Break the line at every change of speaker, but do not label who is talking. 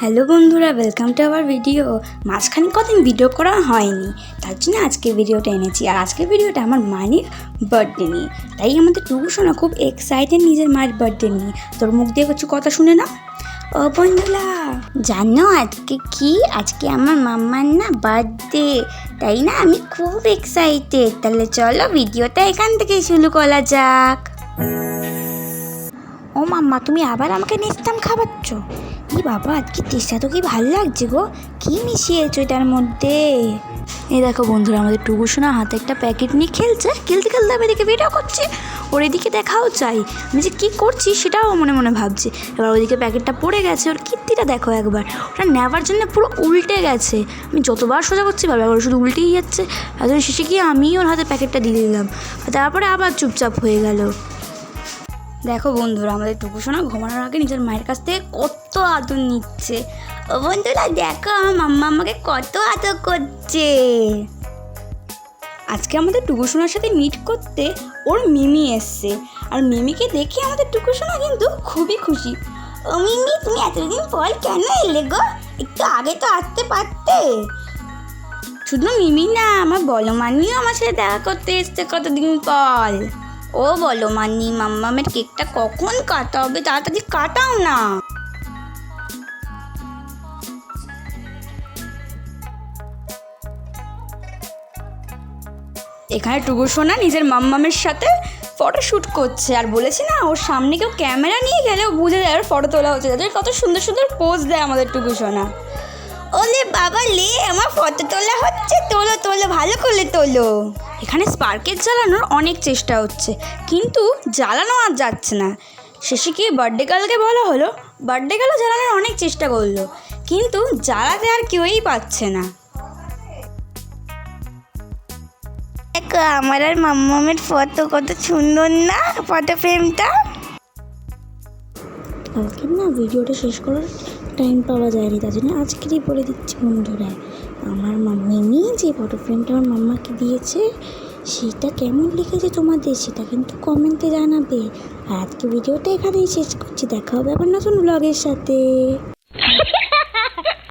Hello বন্ধুরা, welcome to our video. মাঝখানে কদিন ভিডিও করা হয়নি, তার জন্য আজকে ভিডিওটা এনেছি। আর আজকের ভিডিওটা আমার মায়ের বার্থডে নিয়ে, তাই আমাদের টুকু সোনা খুব এক্সাইটেড নিজের মায়ের বার্থডে নিয়ে। তোর মুখ দিয়ে কিছু কথা শুনে না। ও বন্ধুরা, জানো আজকে কি? আজকে আমার মাম্মার না বার্থডে, তাই না আমি খুব এক্সাইটেড। তাহলে চলো ভিডিওটা এখান থেকে শুরু করা যাক। ও মাম্মা, তুমি আবার আমাকে নেস্তাম খাওয়াচ্ছ? ই বাবা, আজকে টেস্টটা তো কি ভালো লাগছে গো। কি মিশিয়েছো এটার মধ্যে? এই দেখো বন্ধুরা, আমাদের টুকু সোনা হাতে একটা প্যাকেট নিয়ে খেলছে। খেলতে খেলতে আমি এদিকে ভিডিও করছি, ওর এদিকে দেখাও চাই আমি যে কী করছি সেটাও মনে মনে ভাবছি। এবার ওইদিকে প্যাকেটটা পড়ে গেছে, ওর কীর্তিটা দেখো একবার। ওটা নেওয়ার জন্য পুরো উল্টে গেছে। আমি যতবার সোজা করছি বারবার ওর শুধু উল্টেই যাচ্ছে। একজন শেষে গিয়ে আমি ওর হাতে প্যাকেটটা দিয়ে দিলাম, তারপরে আবার চুপচাপ হয়ে গেল। দেখো বন্ধুরা, আমাদের টুকু সোনা ঘুমানোর আগে নিজের মায়ের কাছ থেকে কত আদর নিচ্ছে। ও বন্ধুরা দেখো, আমার মাম্মা আমাকে কত আদর করছে। আজকে আমাদের টুকু সোনার সাথে মিট করতে ওর মিমি এসছে, আর মিমিকে দেখে আমাদের টুকু সোনা কিন্তু খুবই খুশি। ও মিমি, তুমি এতদিন পর কেন এলে গো? একটু আগে তো আসতে পারতে। শুধু মিমি না, আমার বলো মানিও আমার সাথে দেখা করতে এসছে কতদিন পর। ও বলো মানি, মাম্মামের কেকটা কখন কাটা হবে? তাড়াতাড়ি কাটাও না। এখানে টুকু সোনা নিজের মাম্মামের সাথে ফটোশ্যুট করছে, আর বলেছে না ওর সামনে কেউ ক্যামেরা নিয়ে গেলে ও বুঝে যায় ওর ফটো তোলা হচ্ছে। তাদের কত সুন্দর সুন্দর পোজ দেয় আমাদের টুকু সোনা। ওলে বাবা লে, আমার ফটো তোলা হচ্ছে, তোলো তোলো, ভালো করে তোলো। এখানে স্পার্কেট জ্বালানোর অনেক চেষ্টা হচ্ছে, কিন্তু জ্বালানো আর যাচ্ছে না। শেষে কি বার্থডে গার্লকে বলা হলো, বার্থডে গার্লও জ্বালানোর অনেক চেষ্টা করলো, কিন্তু জ্বালাতে আর কেউই পাচ্ছে না। দেখো আমার আর মাম্মামের ফটো কত সুন্দর না, ফটো ফ্রেমটা। কালকে না ভিডিওটা শেষ করার টাইম পাওয়া যায়নি, তার জন্য আজকেরই বলে দিচ্ছি বন্ধুরা। আমার মিমি যে ফটো ফ্রেমটা আমার মাম্মাকে দিয়েছে সেটা কেমন লিখেছে তোমাদের, সেটা কিন্তু কমেন্টে জানাবে। আর আজকে ভিডিওটা এখানেই শেষ করছি, দেখা হবে আবার নতুন ব্লগের সাথে।